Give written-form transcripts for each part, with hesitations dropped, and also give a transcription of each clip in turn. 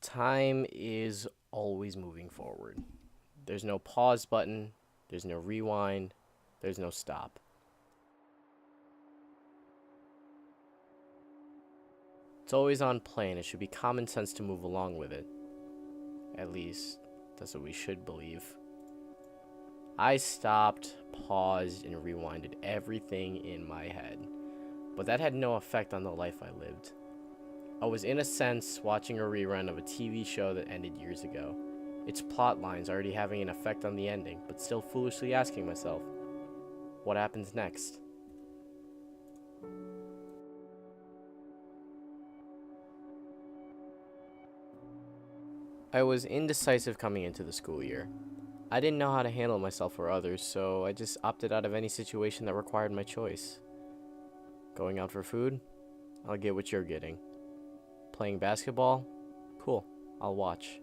Time is always moving forward. There's no pause button, there's no rewind, there's no stop. It's always on play, and it should be common sense to move along with it. At least, that's what we should believe. I stopped, paused, and rewinded everything in my head, but that had no effect on the life I lived. I was, in a sense, watching a rerun of a TV show that ended years ago, its plot lines already having an effect on the ending, but still foolishly asking myself, what happens next? I was indecisive coming into the school year. I didn't know how to handle myself or others, so I just opted out of any situation that required my choice. Going out for food? I'll get what you're getting. Playing basketball? Cool, I'll watch.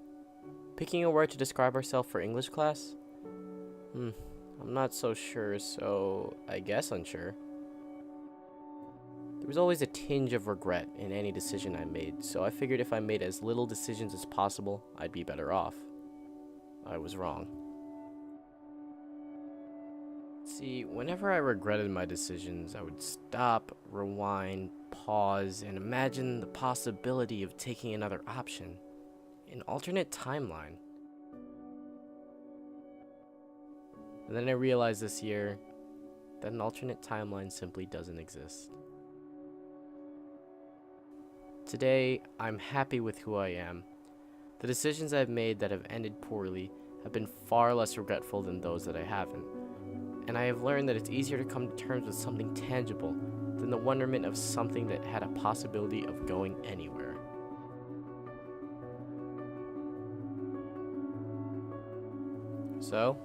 Picking a word to describe ourselves for English class? I'm not so sure, so I guess unsure. There was always a tinge of regret in any decision I made, so I figured if I made as little decisions as possible, I'd be better off. I was wrong. See, whenever I regretted my decisions, I would stop, rewind, pause, and imagine the possibility of taking another option, an alternate timeline. And then I realized this year that an alternate timeline simply doesn't exist. Today, I'm happy with who I am. The decisions I've made that have ended poorly have been far less regretful than those that I haven't. And I have learned that it's easier to come to terms with something tangible than the wonderment of something that had a possibility of going anywhere. So,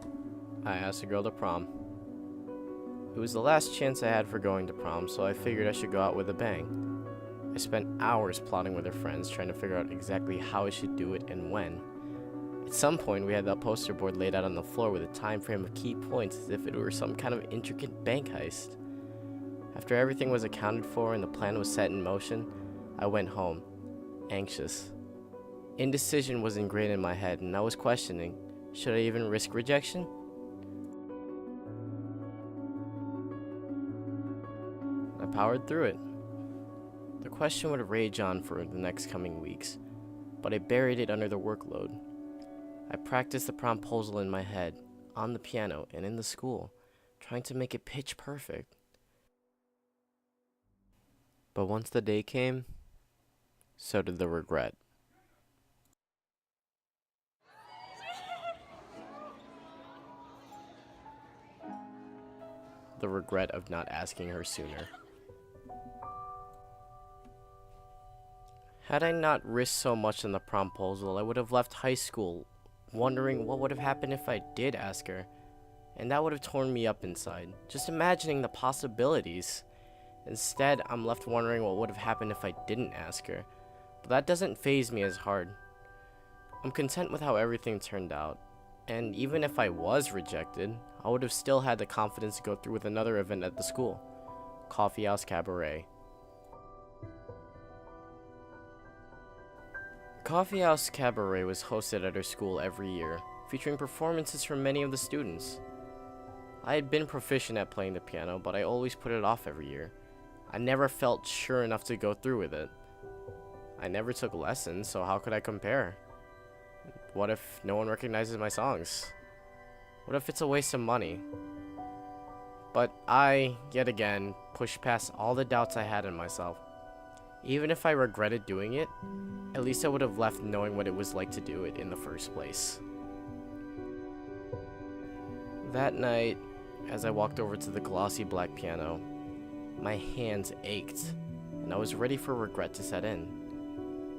I asked a girl to prom. It was the last chance I had for going to prom, so I figured I should go out with a bang. I spent hours plotting with her friends, trying to figure out exactly how I should do it and when. At some point, we had that poster board laid out on the floor with a time frame of key points as if it were some kind of intricate bank heist. After everything was accounted for and the plan was set in motion, I went home, anxious. Indecision was ingrained in my head, and I was questioning, should I even risk rejection? I powered through it. The question would rage on for the next coming weeks, but I buried it under the workload. I practiced the promposal in my head, on the piano, and in the school, trying to make it pitch perfect. But once the day came, so did the regret. The regret of not asking her sooner. Had I not risked so much in the promposal, I would have left high school wondering what would have happened if I did ask her, and that would have torn me up inside, just imagining the possibilities. Instead, I'm left wondering what would have happened if I didn't ask her, but that doesn't faze me as hard. I'm content with how everything turned out, and even if I was rejected, I would have still had the confidence to go through with another event at the school, Coffee House Cabaret. Coffee House Cabaret was hosted at our school every year, featuring performances from many of the students. I had been proficient at playing the piano, but I always put it off every year. I never felt sure enough to go through with it. I never took lessons, so how could I compare? What if no one recognizes my songs? What if it's a waste of money? But I, yet again, pushed past all the doubts I had in myself. Even if I regretted doing it, at least I would have left knowing what it was like to do it in the first place. That night, as I walked over to the glossy black piano, my hands ached, and I was ready for regret to set in.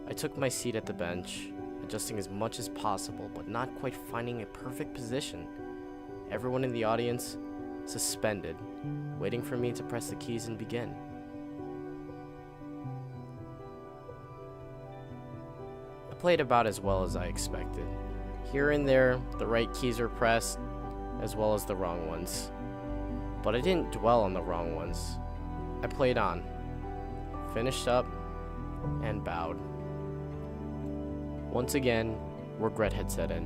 I took my seat at the bench, adjusting as much as possible, but not quite finding a perfect position. Everyone in the audience, suspended, waiting for me to press the keys and begin. I played about as well as I expected. Here and there, the right keys were pressed, as well as the wrong ones. But I didn't dwell on the wrong ones. I played on, finished up, and bowed. Once again, regret had set in.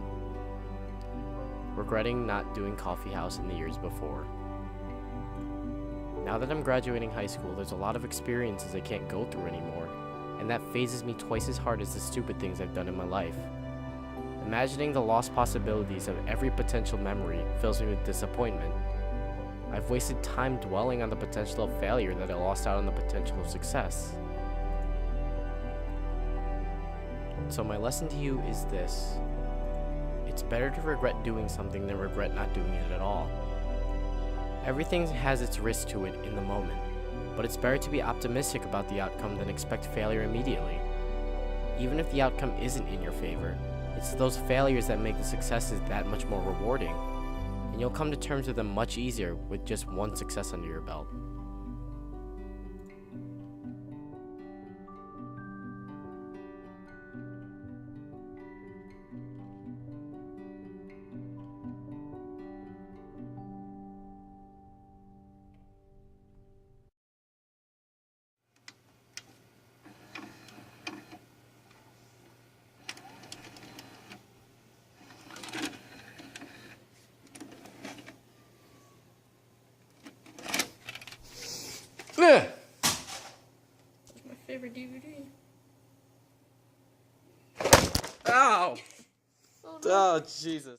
Regretting not doing coffee house in the years before. Now that I'm graduating high school, there's a lot of experiences I can't go through anymore, and that phases me twice as hard as the stupid things I've done in my life. Imagining the lost possibilities of every potential memory fills me with disappointment. I've wasted time dwelling on the potential of failure that I lost out on the potential of success. So my lesson to you is this. It's better to regret doing something than regret not doing it at all. Everything has its risk to it in the moment, but it's better to be optimistic about the outcome than expect failure immediately. Even if the outcome isn't in your favor, it's those failures that make the successes that much more rewarding, and you'll come to terms with them much easier with just one success under your belt. That's my favorite DVD. Ow! Oh, no. Oh, Jesus.